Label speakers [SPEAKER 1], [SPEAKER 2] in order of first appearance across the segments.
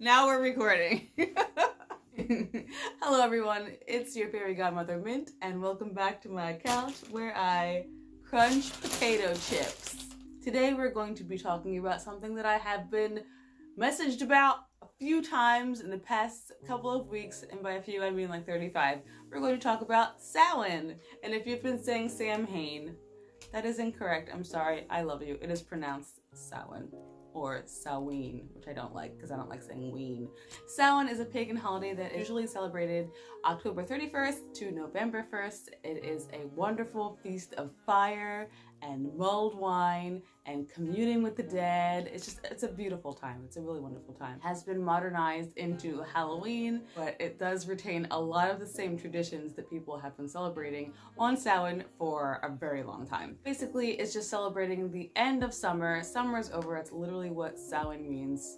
[SPEAKER 1] Now we're recording. Hello everyone, it's your fairy godmother Mint, and welcome back to my couch where I crunch potato chips. Today we're going to be talking about something that I have been messaged about a few times in the past couple of weeks, and by a few I mean like 35. We're going to talk about Samhain, and if you've been saying Samhain, that is incorrect. I'm sorry, I love you. It is pronounced Samhain. Or Samhain, which I don't like because I don't like saying ween. Samhain is a pagan holiday that is usually celebrated October 31st to November 1st. It is a wonderful feast of fire and mulled wine and communing with the dead. It's a beautiful time. It's a really wonderful time. It has been modernized into Halloween, but it does retain a lot of the same traditions that people have been celebrating on Samhain for a very long time. Basically, it's just celebrating the end of summer. Summer's over. It's literally what Samhain means,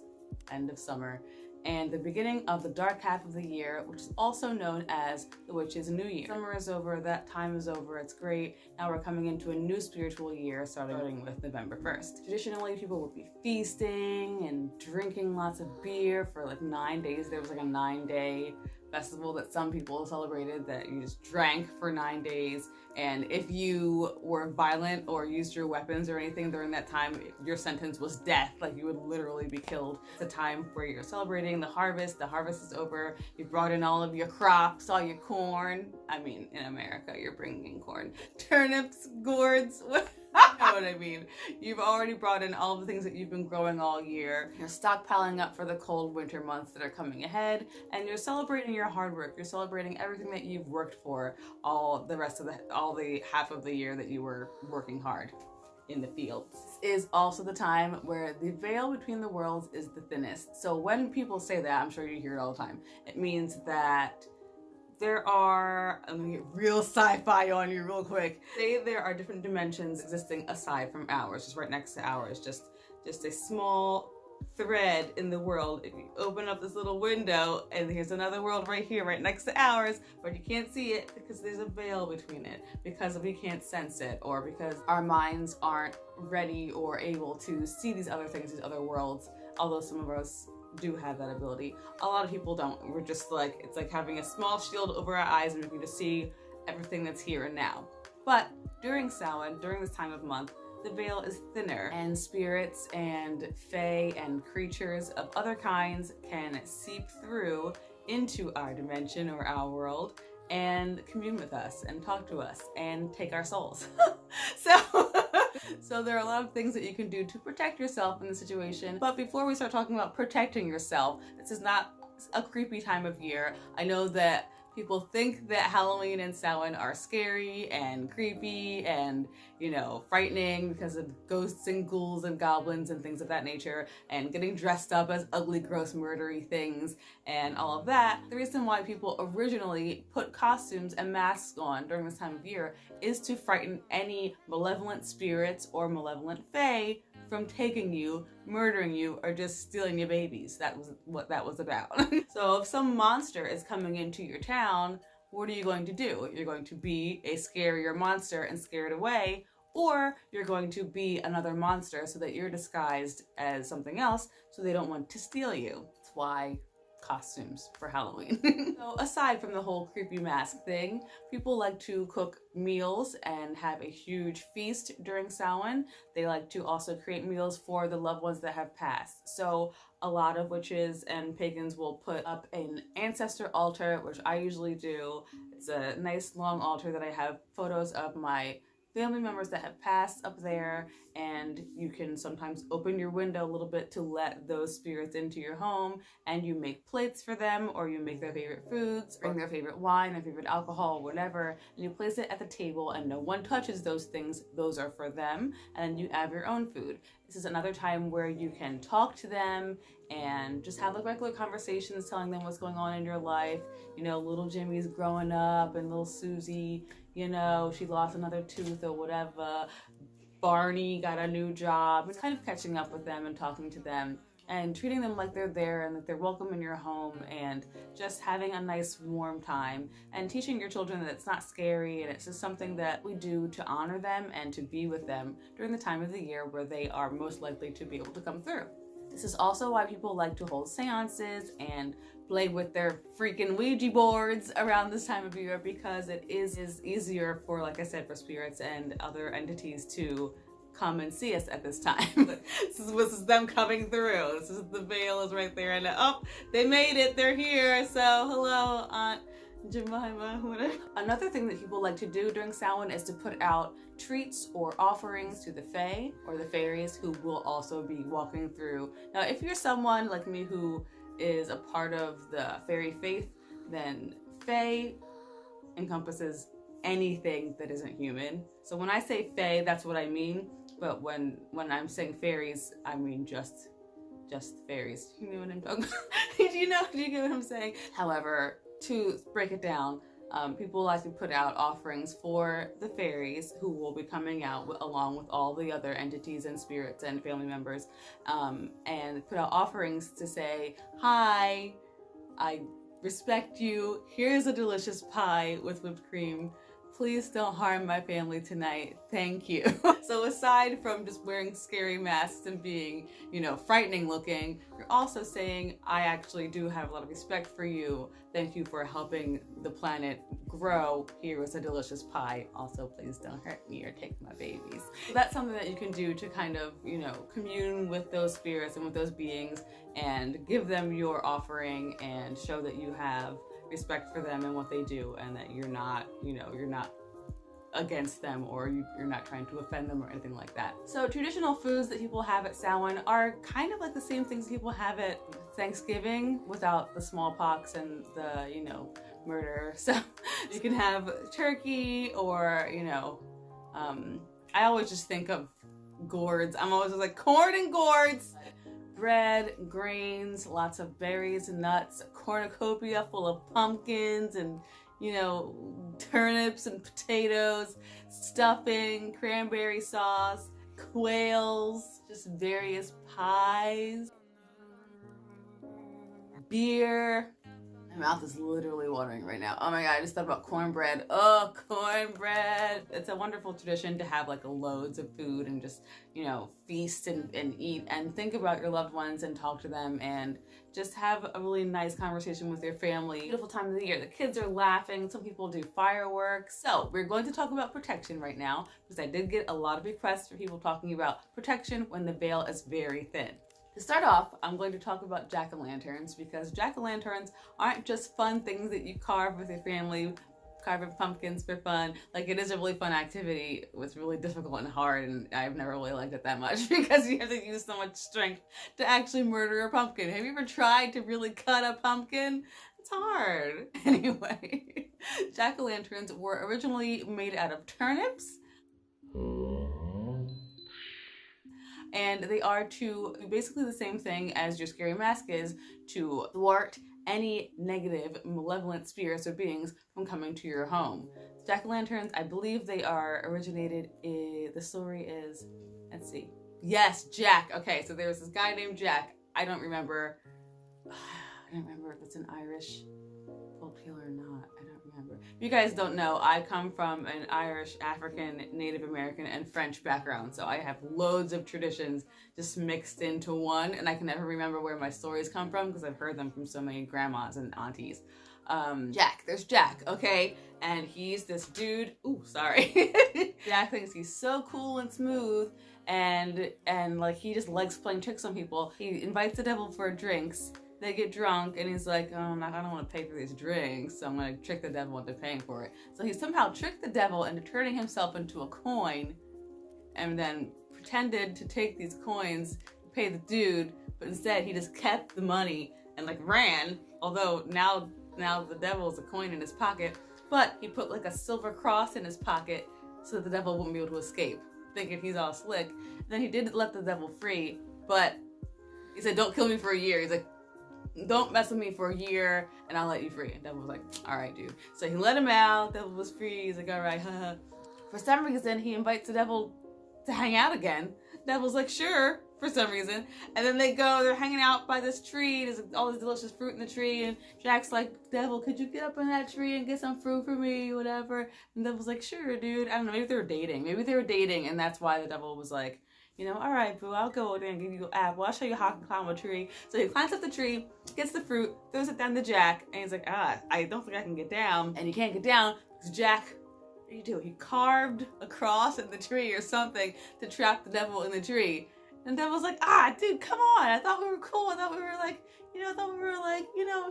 [SPEAKER 1] end of summer, and the beginning of the dark half of the year, which is also known as the Witch's New Year. Summer is over, that time is over, it's great. Now we're coming into a new spiritual year starting with November 1st. Traditionally, people would be feasting and drinking lots of beer for like 9 days. There was like a 9-day festival that some people celebrated that you just drank for 9 days. And if you were violent or used your weapons or anything during that time, your sentence was death. Like you would literally be killed. It's a time where you're celebrating the harvest. The harvest is over. You brought in all of your crops, all your corn. I mean, in America, you're bringing in corn. Turnips, gourds, you know what I mean. You've already brought in all the things that you've been growing all year. You're stockpiling up for the cold winter months that are coming ahead, and you're celebrating your hard work. You're celebrating everything that you've worked for all the half of the year that you were working hard in the fields. This is also the time where the veil between the worlds is the thinnest. So when people say that, I'm sure you hear it all the time, it means that there are, I'm gonna get real sci-fi on you real quick. Say there are different dimensions existing aside from ours, just right next to ours, just a small thread in the world. If you open up this little window and here's another world right here, right next to ours, but you can't see it because there's a veil between it, because we can't sense it, or because our minds aren't ready or able to see these other things, these other worlds, although some of us do have that ability. A lot of people don't. We're just like, it's like having a small shield over our eyes and we can just see everything that's here and now. But during Samhain, during this time of month, the veil is thinner and spirits and fae and creatures of other kinds can seep through into our dimension or our world and commune with us and talk to us and take our souls. So there are a lot of things that you can do to protect yourself in the situation. But before we start talking about protecting yourself, this is not a creepy time of year. I know that people think that Halloween and Samhain are scary and creepy and, you know, frightening because of ghosts and ghouls and goblins and things of that nature, and getting dressed up as ugly, gross, murdery things and all of that. The reason why people originally put costumes and masks on during this time of year is to frighten any malevolent spirits or malevolent fae from taking you, murdering you, or just stealing your babies. That was what that was about. So if some monster is coming into your town, what are you going to do? You're going to be a scarier monster and scare it away, or you're going to be another monster so that you're disguised as something else so they don't want to steal you. That's why costumes for Halloween. So aside from the whole creepy mask thing, people like to cook meals and have a huge feast during Samhain. They like to also create meals for the loved ones that have passed. So a lot of witches and pagans will put up an ancestor altar, which I usually do. It's a nice long altar that I have photos of my family members that have passed up there, and you can sometimes open your window a little bit to let those spirits into your home, and you make plates for them, or you make their favorite foods, bring their favorite wine, their favorite alcohol, whatever, and you place it at the table and no one touches those things. Those are for them, and you have your own food. This is another time where you can talk to them and just have like regular conversations, telling them what's going on in your life. You know, little Jimmy's growing up, and little Susie, you know, she lost another tooth or whatever. Barney got a new job. It's kind of catching up with them and talking to them and treating them like they're there and that they're welcome in your home, and just having a nice warm time and teaching your children that it's not scary and it's just something that we do to honor them and to be with them during the time of the year where they are most likely to be able to come through. This is also why people like to hold seances and play with their freaking Ouija boards around this time of year, because it is easier for, like I said, for spirits and other entities to come and see us at this time. This is them coming through. This is the veil is right there, and oh, they made it. They're here. So hello, Aunt Jemima, whatever. Another thing that people like to do during Samhain is to put out treats or offerings to the Fae or the fairies, who will also be walking through. Now, if you're someone like me who is a part of the fairy faith, then Fae encompasses anything that isn't human. So when I say Fae, that's what I mean. But when I'm saying fairies, I mean just fairies. You know what I'm talking about? Do you get what I'm saying? However, to break it down, people like to put out offerings for the fairies, who will be coming out along with all the other entities and spirits and family members, and put out offerings to say, hi, I respect you. Here's a delicious pie with whipped cream. Please don't harm my family tonight. Thank you. So aside from just wearing scary masks and being, frightening looking, you're also saying, I actually do have a lot of respect for you. Thank you for helping the planet grow. Here is a delicious pie. Also, please don't hurt me or take my babies. So that's something that you can do to kind of, commune with those spirits and with those beings and give them your offering and show that you have respect for them and what they do, and that you're not against them, or you're not trying to offend them or anything like that. So traditional foods that people have at Samhain are kind of like the same things people have at Thanksgiving, without the smallpox and the, murder. So you can have turkey, or, I always just think of gourds. I'm always just like corn and gourds. Bread, grains, lots of berries and nuts, a cornucopia full of pumpkins and, turnips and potatoes, stuffing, cranberry sauce, quails, just various pies, beer. My mouth is literally watering right now. Oh my God, I just thought about cornbread. Oh, cornbread. It's a wonderful tradition to have like loads of food and just, feast and eat and think about your loved ones and talk to them and just have a really nice conversation with your family. Beautiful time of the year. The kids are laughing. Some people do fireworks. So we're going to talk about protection right now, because I did get a lot of requests for people talking about protection when the veil is very thin. To start off, I'm going to talk about jack-o'-lanterns, because jack-o'-lanterns aren't just fun things that you carve with your family, carving pumpkins for fun. Like, it is a really fun activity. It's really difficult and hard, and I've never really liked it that much because you have to use so much strength to actually murder a pumpkin. Have you ever tried to really cut a pumpkin? It's hard. Anyway, jack-o'-lanterns were originally made out of turnips. And they are to basically the same thing as your scary mask is, to thwart any negative, malevolent spirits or beings from coming to your home. Jack-o'-lanterns, I believe they are originated in, the story is, let's see. Yes, Jack. Okay, so there's this guy named Jack. I don't remember if it's an Irish folktale or not. I don't remember. If you guys don't know, I come from an Irish, African, Native American, and French background, so I have loads of traditions just mixed into one, and I can never remember where my stories come from because I've heard them from so many grandmas and aunties. Jack, there's Jack, okay? And he's this dude, ooh, sorry. Jack thinks he's so cool and smooth, and like he just likes playing tricks on people. He invites the devil for drinks. They get drunk, and he's like, I don't want to pay for these drinks, so I'm going to trick the devil into paying for it. So he somehow tricked the devil into turning himself into a coin, and then pretended to take these coins, pay the dude, but instead he just kept the money and like ran, although now the devil is a coin in his pocket, but he put like a silver cross in his pocket so that the devil wouldn't be able to escape, thinking he's all slick. Then he did let the devil free, but he said, don't kill me for a year. He's like, don't mess with me for a year and I'll let you free. And devil was like, all right, dude. So he let him out. Devil was free. He's like, all right, haha. For some reason, he invites the devil to hang out again. Devil's like, sure, for some reason. And then they're hanging out by this tree. There's all this delicious fruit in the tree. And Jack's like, devil, could you get up in that tree and get some fruit for me, whatever? And devil's like, sure, dude. I don't know, maybe they were dating. And that's why the devil was like, You know, all right, boo, I'll go over there and give you an apple. I'll show you how I can climb a tree. So he climbs up the tree, gets the fruit, throws it down to Jack, and he's like, I don't think I can get down. And he can't get down because Jack, what do you do? He carved a cross in the tree or something to trap the devil in the tree. And the devil's like, dude, come on. I thought we were cool. I thought we were like,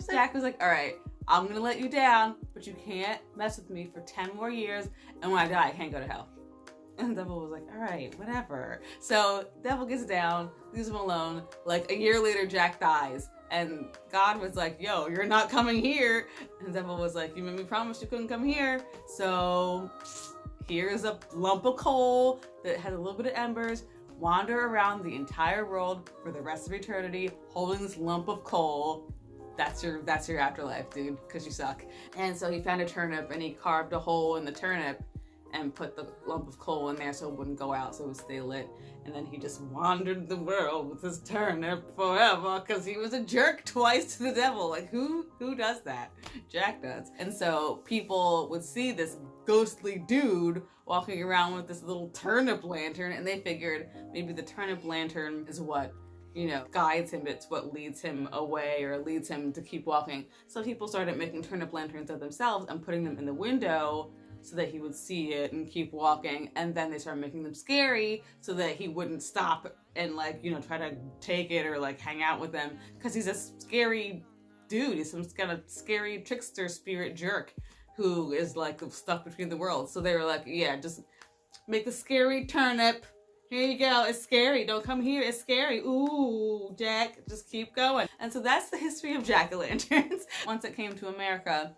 [SPEAKER 1] So Jack was like, all right, I'm going to let you down, but you can't mess with me for 10 more years. And when I die, I can't go to hell. And the devil was like, all right, whatever. So devil gets down, leaves him alone. Like a year later, Jack dies. And God was like, yo, you're not coming here. And the devil was like, you made me promise you couldn't come here. So here's a lump of coal that has a little bit of embers. Wander around the entire world for the rest of eternity, holding this lump of coal. That's your afterlife, dude, because you suck. And so he found a turnip and he carved a hole in the turnip and put the lump of coal in there so it wouldn't go out, so it would stay lit. And then he just wandered the world with his turnip forever because he was a jerk twice to the devil. Like, who does that? Jack does. And so people would see this ghostly dude walking around with this little turnip lantern, and they figured maybe the turnip lantern is what, guides him. It's what leads him away or leads him to keep walking. So people started making turnip lanterns of themselves and putting them in the window so that he would see it and keep walking. And then they started making them scary so that he wouldn't stop and try to take it or hang out with them, because he's a scary dude. He's some kind of scary trickster spirit jerk who is stuck between the worlds. So they were like, yeah, just make the scary turnip. Here you go. It's scary. Don't come here. It's scary. Ooh, Jack, just keep going. And so that's the history of jack-o'-lanterns. Once it came to America,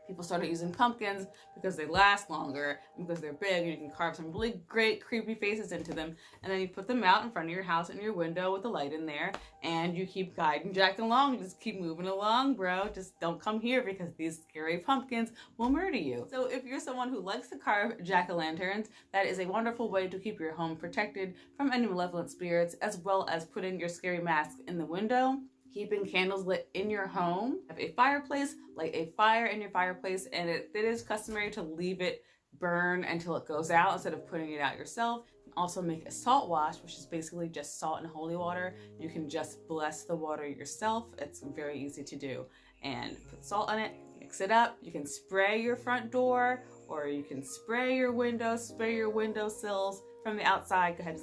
[SPEAKER 1] people started using pumpkins because they last longer, because they're big, and you can carve some really great creepy faces into them. And then you put them out in front of your house in your window with a light in there, and you keep guiding Jack along. Just keep moving along, bro. Just don't come here because these scary pumpkins will murder you. So if you're someone who likes to carve jack-o'-lanterns, that is a wonderful way to keep your home protected from any malevolent spirits, as well as putting your scary mask in the window. Keeping candles lit in your home. Have a fireplace, light a fire in your fireplace, and it is customary to leave it burn until it goes out instead of putting it out yourself. You can also make a salt wash, which is basically just salt and holy water. You can just bless the water yourself. It's very easy to do. And put salt in it, mix it up. You can spray your front door, or you can spray your windows, spray your windowsills from the outside. Go ahead.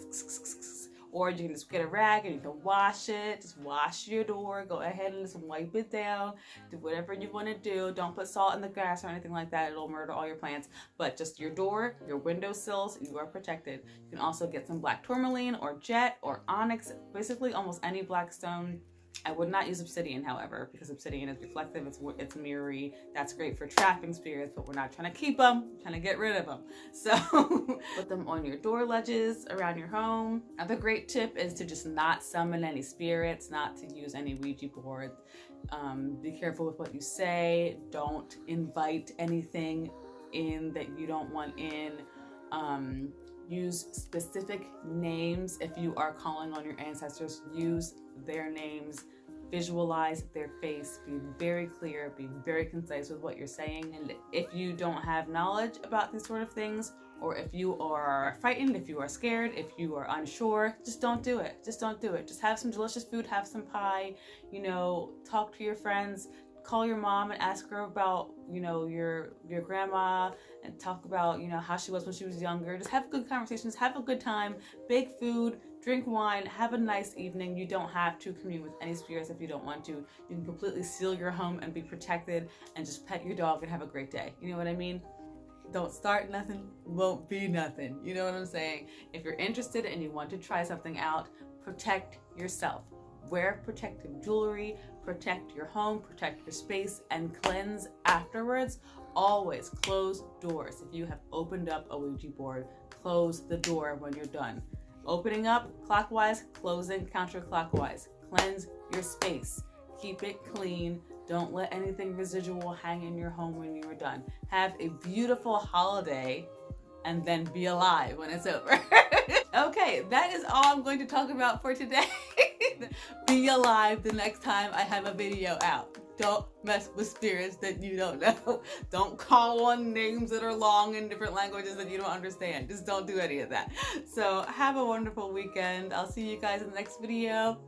[SPEAKER 1] Or you can just get a rag and you can wash it. Just wash your door. Go ahead and just wipe it down. Do whatever you want to do. Don't put salt in the grass or anything like that. It'll murder all your plants. But just your door, your windowsills, you are protected. You can also get some black tourmaline or jet or onyx. Basically almost any black stone. I would not use obsidian, however, because obsidian is reflective, it's mirrory. That's great for trapping spirits, but we're not trying to keep them, we're trying to get rid of them. So put them on your door ledges around your home. Another great tip is to just not summon any spirits, not to use any Ouija boards. Be careful with what you say. Don't invite anything in that you don't want in. Use specific names if you are calling on your ancestors. Use their names, visualize their face, be very clear, be very concise with what you're saying. And if you don't have knowledge about these sort of things, or if you are frightened, if you are scared, if you are unsure, just don't do it. Just don't do it. Just have some delicious food, have some pie, talk to your friends, call your mom and ask her about, your grandma, and talk about, how she was when she was younger. Just have good conversations, have a good time, bake food, drink wine, have a nice evening. You don't have to commune with any spirits if you don't want to. You can completely seal your home and be protected and just pet your dog and have a great day. You know what I mean? Don't start nothing, won't be nothing. You know what I'm saying? If you're interested and you want to try something out, protect yourself. Wear protective jewelry, protect your home, protect your space, and cleanse afterwards. Always close doors. If you have opened up a Ouija board, close the door when you're done. Opening up clockwise, closing counterclockwise. Cleanse your space. Keep it clean. Don't let anything residual hang in your home when you are done. Have a beautiful holiday and then be alive when it's over. Okay, that is all I'm going to talk about for today. Be alive the next time I have a video out. Don't mess with spirits that you don't know. Don't call on names that are long in different languages that you don't understand. Just don't do any of that. So have a wonderful weekend. I'll see you guys in the next video.